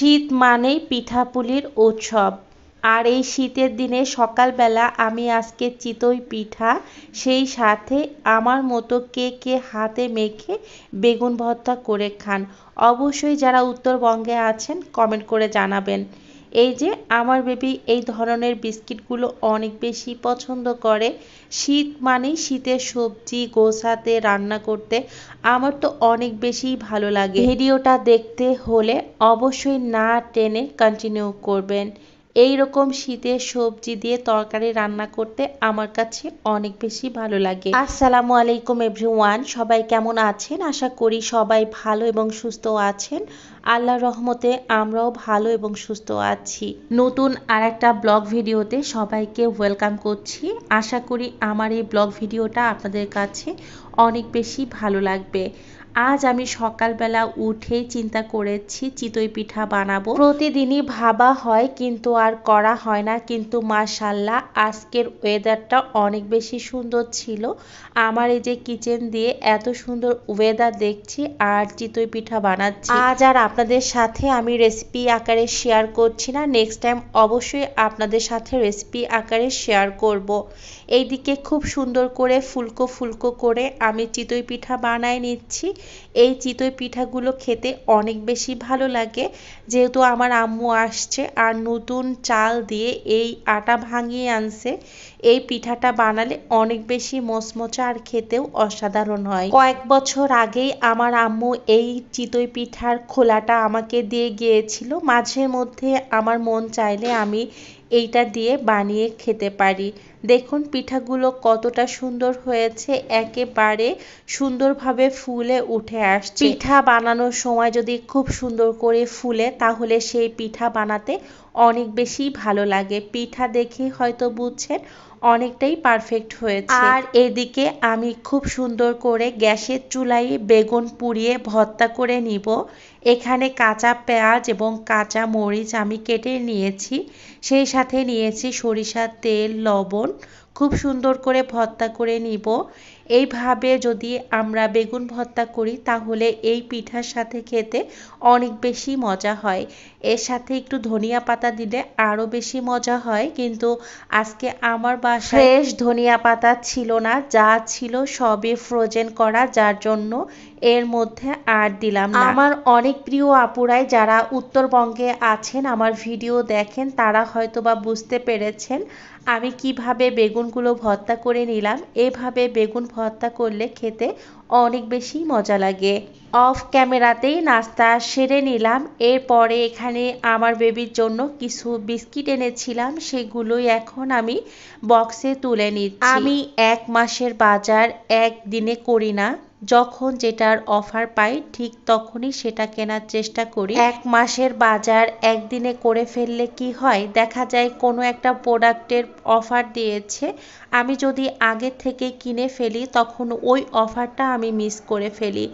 শীত মানেই পিঠাপুলির উৎসব। আর এই শীতের দিনে সকালবেলা আমি আজকে চিতই পিঠা, সেই সাথে আমার মতো কে কে হাতে মেখে বেগুন ভর্তা করে খান। অবশ্যই যারা উত্তরবঙ্গে আছেন কমেন্ট করে জানাবেন। এই যে আমার বেবি এই ধরনের বিস্কিটগুলো অনেক বেশি পছন্দ করে। শীত মানেই শীতের সবজি গোছাতে রান্না করতে আমার তো অনেক বেশি ভালো লাগে। ভিডিওটা দেখতে হলে অবশ্যই না টেনে কন্টিনিউ করবেন। এই রকম শীতের সবজি দিয়ে তরকারি রান্না করতে আমার কাছে অনেক বেশি ভালো লাগে। আসসালামু আলাইকুম এভরিওয়ান, সবাই কেমন আছেন? আশা করি সবাই ভালো এবং সুস্থ আছেন। আল্লাহর রহমতে আমরাও ভালো এবং সুস্থ আছি। নতুন আর একটা ব্লগ ভিডিওতে সবাইকে ওয়েলকাম করছি। আশা করি আমার এই ব্লগ ভিডিওটা আপনাদের কাছে অনেক বেশি ভালো লাগবে। আজ আমি সকালবেলা উঠেই চিন্তা করেছি চিতই পিঠা বানাবো। প্রতিদিনই ভাবা হয় কিন্তু আর করা হয় না, কিন্তু মাশাআল্লাহ আজকের ওয়েদারটা অনেক বেশি সুন্দর ছিল। আমার এই যে কিচেন দিয়ে এত সুন্দর ওয়েদার দেখছি আর চিতই পিঠা বানাচ্ছি। আজ আর আপনাদের সাথে আমি রেসিপি আকারে শেয়ার করছি না, নেক্সট টাইম অবশ্যই আপনাদের সাথে রেসিপি আকারে শেয়ার করব। এইদিকে খুব সুন্দর করে ফুলকো ফুলকো করে আমি চিতই পিঠা বানায় নিচ্ছি। এই চিতই পিঠাগুলো খেতে অনেক বেশি ভালো লাগে, যেহেতু আমার আম্মু আসছে আর নতুন চাল দিয়ে এই আটা ভাঙিয়ে আনছে। এই পিঠাটা বানালে অনেক বেশি মচমচা আর খেতেও অসাধারণ হয়। কয়েক বছর আগেই আমার আম্মু এই চিতই পিঠার খোলাটা আমাকে দিয়ে গিয়েছিল। মাঝে মধ্যে আমার মন চাইলে আমি এইটা দিয়ে বানিয়ে খেতে পারি। দেখুন পিঠাগুলো কতটা সুন্দর হয়েছে, একেবারে সুন্দরভাবে ফুলে উঠে আসছে। পিঠা বানানোর সময় যদি খুব সুন্দর করে ফুলে তাহলে সেই পিঠা বানাতে অনেক বেশি ভালো লাগে। পিঠা দেখে হয়তো বুঝছেন অনেকটাই পারফেক্ট হয়েছে। আর এদিকে আমি খুব সুন্দর করে গ্যাসের চুলায় বেগুন পুড়িয়ে ভর্তা করে নিব। এখানে কাঁচা পেঁয়াজ এবং কাঁচা মরিচ আমি কেটে নিয়েছি, সেই সাথে নিয়েছি সরিষার তেল, লবণ। খুব সুন্দর করে ভর্তা করে নিব। এইভাবে যদি আমরা বেগুন ভর্তা করি তাহলে এই পিঠার সাথে খেতে অনেক বেশি মজা হয়। এর সাথে একটু ধনিয়া পাতা দিলে আরও বেশি মজা হয়, কিন্তু আজকে আমার বাসায় ফ্রেশ ধনিয়া পাতা ছিল না, যা ছিল সবই ফ্রোজেন করা, যার জন্য এর মধ্যে আর দিলাম না। আমার অনেক প্রিয় আপুরাই যারা উত্তরবঙ্গে আছেন আমার ভিডিও দেখেন তারা হয়তোবা বুঝতে পেরেছেন আমি কিভাবে বেগুনগুলো ভর্তা করে নিলাম। এভাবে বেগুন ভর্তা করলে খেতে অনেক বেশি মজা লাগে। অফ ক্যামেরাতেই নাস্তা সেরে নিলাম। এরপরে এখানে আমার বেবির জন্য কিছু বিস্কিট এনেছিলাম, সেগুলোই এখন আমি বক্সে তুলে নিচ্ছি। আমি এক মাসের বাজার একদিনে করি না, যখন যেটার অফার পাই ঠিক তখনই সেটা কেনার চেষ্টা করি। এক মাসের বাজার একদিনে করে ফেললে কি হয়, দেখা যায় কোনো একটা প্রোডাক্টের অফার দিয়েছে, আমি যদি আগে থেকে কিনে ফেলি তখন ওই অফারটা আমি মিস করে ফেলি।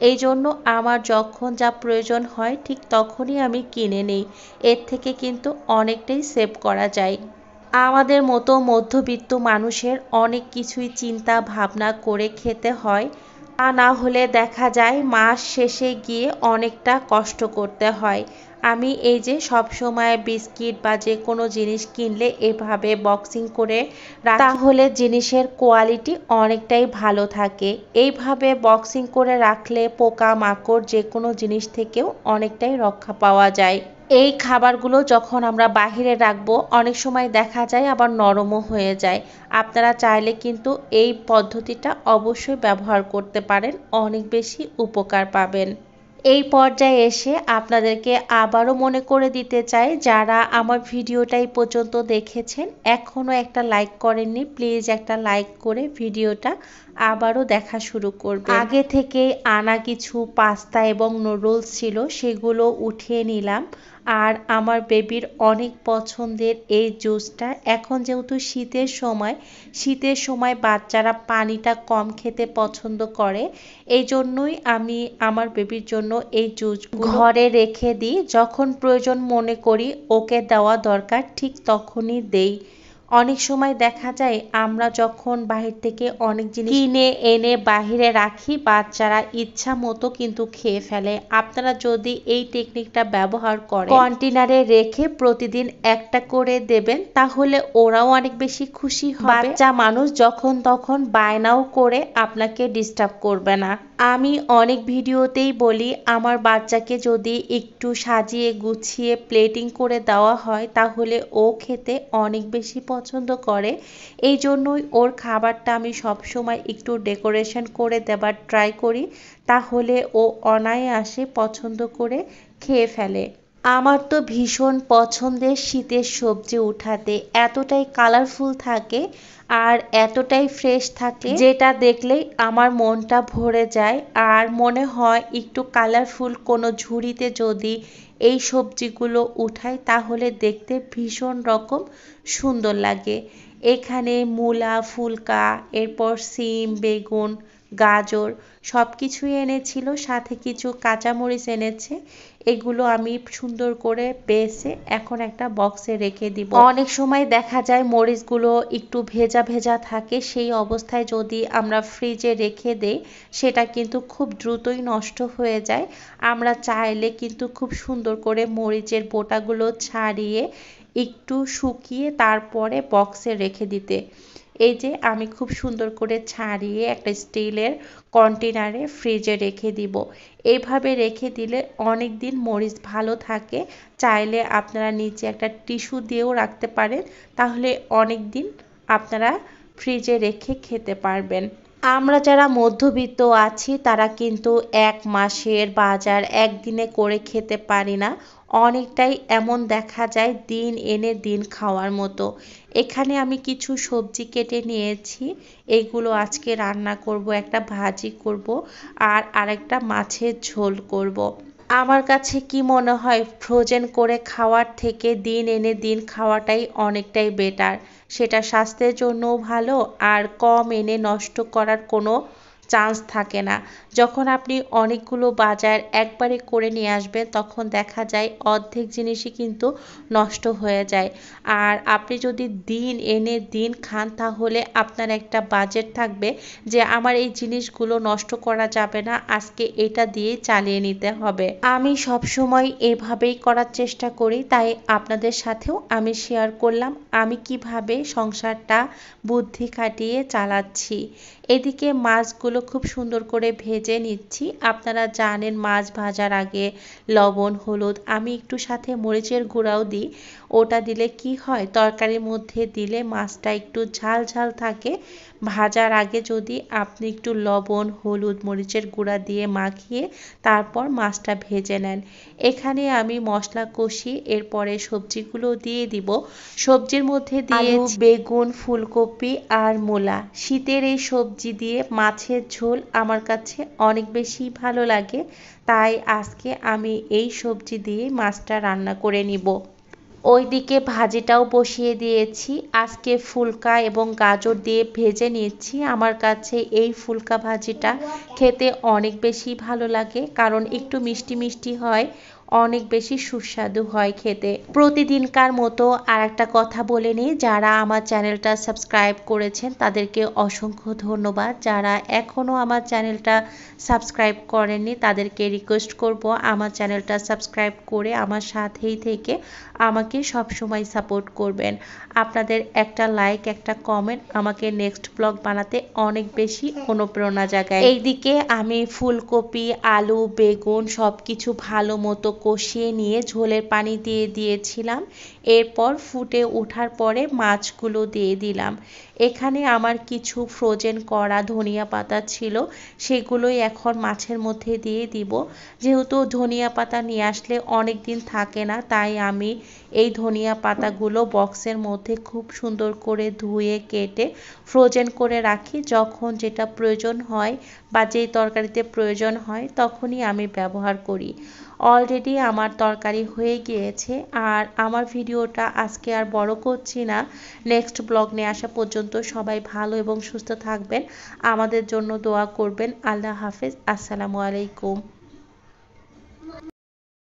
এই জন্য আমার যখন যা প্রয়োজন হয় ঠিক তখনই আমি কিনে নিই। এর থেকে কিন্তু অনেকটাই সেভ করা যায়। আমাদের মতো মধ্যবিত্ত মানুষের অনেক কিছুই চিন্তা ভাবনা করে খেতে হয়, তা না হলে দেখা যায় মাস শেষে গিয়ে অনেকটা কষ্ট করতে হয়। আমি এই যে সব সময় বিস্কিট বা যে কোনো জিনিস কিনলে এভাবে বক্সিং করে রাখি, তাহলে জিনিসের কোয়ালিটি অনেকটাই ভালো থাকে। এইভাবে বক্সিং করে রাখলে পোকা মাকড় যে কোনো জিনিস থেকেও অনেকটাই রক্ষা পাওয়া যায়। এই খাবারগুলো যখন আমরা বাহিরে রাখবো অনেক সময় দেখা যায় আবার নরমও হয়ে যায়। আপনারা চাইলে কিন্তু এই পদ্ধতিটা অবশ্যই ব্যবহার করতে পারেন, অনেক বেশি উপকার পাবেন। এই পর্যায়ে এসে আপনাদেরকে আবারও মনে করে দিতে চাই, যারা আমার ভিডিওটা এই পর্যন্ত দেখেছেন এখনও একটা লাইক করেননি, প্লিজ একটা লাইক করে ভিডিওটা আবারও দেখা শুরু করবেন। আগে থেকেই আনা কিছু পাস্তা এবং নুডলস ছিল, সেগুলো উঠিয়ে নিলাম। আর আমার বেবির অনেক পছন্দের এই জুসটা, এখন যেহেতু শীতের সময় বাচ্চারা পানিটা কম খেতে পছন্দ করে, এই জন্যই আমি আমার বেবির জন্য এই জুসগুলো ঘরে রেখে দিই। যখন প্রয়োজন মনে করি ওকে দেওয়া দরকার ঠিক তখনই দেই। অনেক সময় দেখা যায় আমরা যখন বাহির থেকে অনেক জিনিস কিনে এনে বাহিরে রাখি, বাচ্চারা ইচ্ছা মতো কিন্তু খেয়ে ফেলে। আপনারা যদি এই টেকনিকটা ব্যবহার করেন, কন্টেনারে রেখে প্রতিদিন একটা করে দেবেন, তাহলে ওরাও অনেক বেশি খুশি হবে। বাচ্চা মানুষ যখন তখন বায়নাও করে আপনাকে ডিস্টার্ব করবে না। আমি অনেক ভিডিওতেই বলি, আমার বাচ্চাকে যদি একটু সাজিয়ে গুছিয়ে প্লেটিং করে দেওয়া হয় তাহলে ও খেতে অনেক বেশি পছন্দ করে। এই জন্যই ওর খাবারটা আমি সবসময় একটু ডেকোরেশন করে দেবার ট্রাই করি, তাহলে ও অনায়াসে পছন্দ করে খেয়ে ফেলে। আমার তো ভীষণ পছন্দের শীতের সবজি উঠাতে, এতটাই কালারফুল থাকে আর এতটাই ফ্রেশ থাকে যেটা দেখলেই আমার মনটা ভরে যায়। আর মনে হয় একটু কালারফুল কোনো ঝুড়িতে যদি এই সবজিগুলো উঠাই তাহলে দেখতে ভীষণ রকম সুন্দর লাগে। এখানে মূলা, ফুলকা, এরপর সিম, বেগুন, গাজর সব কিছুই এনেছিল, সাথে কিছু কাঁচামরিচ এনেছে। এগুলো আমি সুন্দর করে বেছে এখন একটা বক্সে রেখে দিব। অনেক সময় দেখা যায় মরিচগুলো একটু ভেজা ভেজা থাকে, সেই অবস্থায় যদি আমরা ফ্রিজে রেখে দেই সেটা কিন্তু খুব দ্রুতই নষ্ট হয়ে যায়। আমরা চাইলে কিন্তু খুব সুন্দর করে মরিচের বোটাগুলো ছাড়িয়ে একটু শুকিয়ে তারপরে বক্সে রেখে দিতে। এই যে আমি খুব সুন্দর করে ছাড়িয়ে একটা স্টিলের কন্টেনারে ফ্রিজে রেখে দিব। এইভাবে রেখে দিলে অনেক দিন মরিচ ভালো থাকে। চাইলে আপনারা নিচে একটা টিস্যু দিয়েও রাখতে পারেন, তাহলে অনেক দিন আপনারা ফ্রিজে রেখে খেতে পারবেন। আমরা যারা মধ্যবিত্ত আছি তারা কিন্তু এক মাসের বাজার একদিনে করে খেতে পারি না, অনেকটাই এমন দেখা যায় দিন এনে দিন খাওয়ার মতো। এখানে আমি কিছু সবজি কেটে নিয়েছি, এগুলো আজকে রান্না করব, একটা ভাজি করব আর আরেকটা মাছের ঝোল করব। আমার কাছে কি মনে হয়, ফ্রোজেন করে খাওয়ার থেকে দিন এনে দিন খাওয়াটাই অনেকটাই বেটার। সেটা স্বাস্থ্যের জন্যও ভালো আর কম এনে নষ্ট করার কোনো চান্স থাকে না। যখন আপনি অনেকগুলো বাজার একবারে করে নিয়ে আসবেন তখন দেখা যায় অর্ধেক জিনিসই কিন্তু নষ্ট হয়ে যায়। আর আপনি যদি দিন এনে দিন খান তাহলে আপনার একটা বাজেট থাকবে যে আমার এই জিনিসগুলো নষ্ট করা যাবে না, আজকে এটা দিয়ে চালিয়ে নিতে হবে। আমি সবসময় এভাবেই করার চেষ্টা করি, তাই আপনাদের সাথেও আমি শেয়ার করলাম আমি কিভাবে সংসারটা বুদ্ধি খাটিয়ে চালাচ্ছি। এদিকে মাছগুলো খুব সুন্দর করে ভেজে নিচ্ছি। আপনারা জানেন মাছ ভাজার আগে লবণ, হলুদ, আমি একটু সাথে মরিচের গুঁড়াও দিই। ওটা দিলে কি হয়, তরকারির মধ্যে দিলে মাছটা একটু ঝাল ঝাল থাকে। ভাজার আগে যদি আপনি একটু লবণ, হলুদ, মরিচের গুঁড়া দিয়ে মাখিয়ে তারপর মাছটা ভেজে নেন। এখানে আমি মশলা কষি এরপরে সবজিগুলো দিয়ে দিব। সবজির মধ্যে দিয়ে বেগুন, ফুলকপি আর মূলা। শীতের এই সবজি দিয়ে মাছের ঝোল আমার কাছে অনেক বেশি ভালো লাগে, তাই আজকে আমি এই সবজি দিয়ে মাছটা রান্না করে নিব। ওইদিকে ভাজিটাও বসিয়ে দিয়েছি। আজকে ফুলকা এবং গাজর দিয়ে ভেজে নিচ্ছি। আমার কাছে এই ফুলকা ভাজিটা খেতে অনেক বেশি ভালো লাগে, কারণ একটু মিষ্টি মিষ্টি হয়, অনেক বেশি সুস্বাদু হয় খেতে। প্রতিদিনকার মতো আর একটা কথা বলে নিই, যারা আমার চ্যানেলটা সাবস্ক্রাইব করেছেন তাদেরকে অসংখ্য ধন্যবাদ। যারা এখনও আমার চ্যানেলটা সাবস্ক্রাইব করেননি তাদেরকে রিকোয়েস্ট করব আমার চ্যানেলটা সাবস্ক্রাইব করে আমার সাথেই থেকে আমাকে সবসময় সাপোর্ট করবেন। আপনাদের একটা লাইক, একটা কমেন্ট আমাকে নেক্সট ব্লগ বানাতে অনেক বেশি অনুপ্রেরণা জাগায়। এইদিকে আমি ফুলকপি, আলু, বেগুন সব কিছু ভালো মতো কষিয়ে নিয়ে ঝোলের পানি দিয়ে দিয়েছিলাম। এরপর ফুটে ওঠার পরে মাছগুলো দিয়ে দিলাম। এখানে আমার কিছু ফ্রোজেন করা ধনিয়া পাতা ছিল, সেগুলোই এখন মাছের মধ্যে দিয়ে দিব। যেহেতু ধনিয়া পাতা নিয়ে আসলে অনেক দিন থাকে না, তাই আমি এই ধনিয়া পাতাগুলো বক্সের মধ্যে খুব সুন্দর করে ধুয়ে কেটে ফ্রোজেন করে রাখি। যখন যেটা প্রয়োজন হয় বা যেই তরকারিতে প্রয়োজন হয় তখনই আমি ব্যবহার করি। অলরেডি আমার তরকারি হয়ে গিয়েছে। আর আমার ভিডিওটা আজকে আর বড় করছি না, নেক্সট ব্লগ নিয়ে আসা পর্যন্ত সবাই ভালো এবং সুস্থ থাকবেন, আমাদের জন্য দোয়া করবেন। আল্লাহ হাফেজ, আসসালামু আলাইকুম।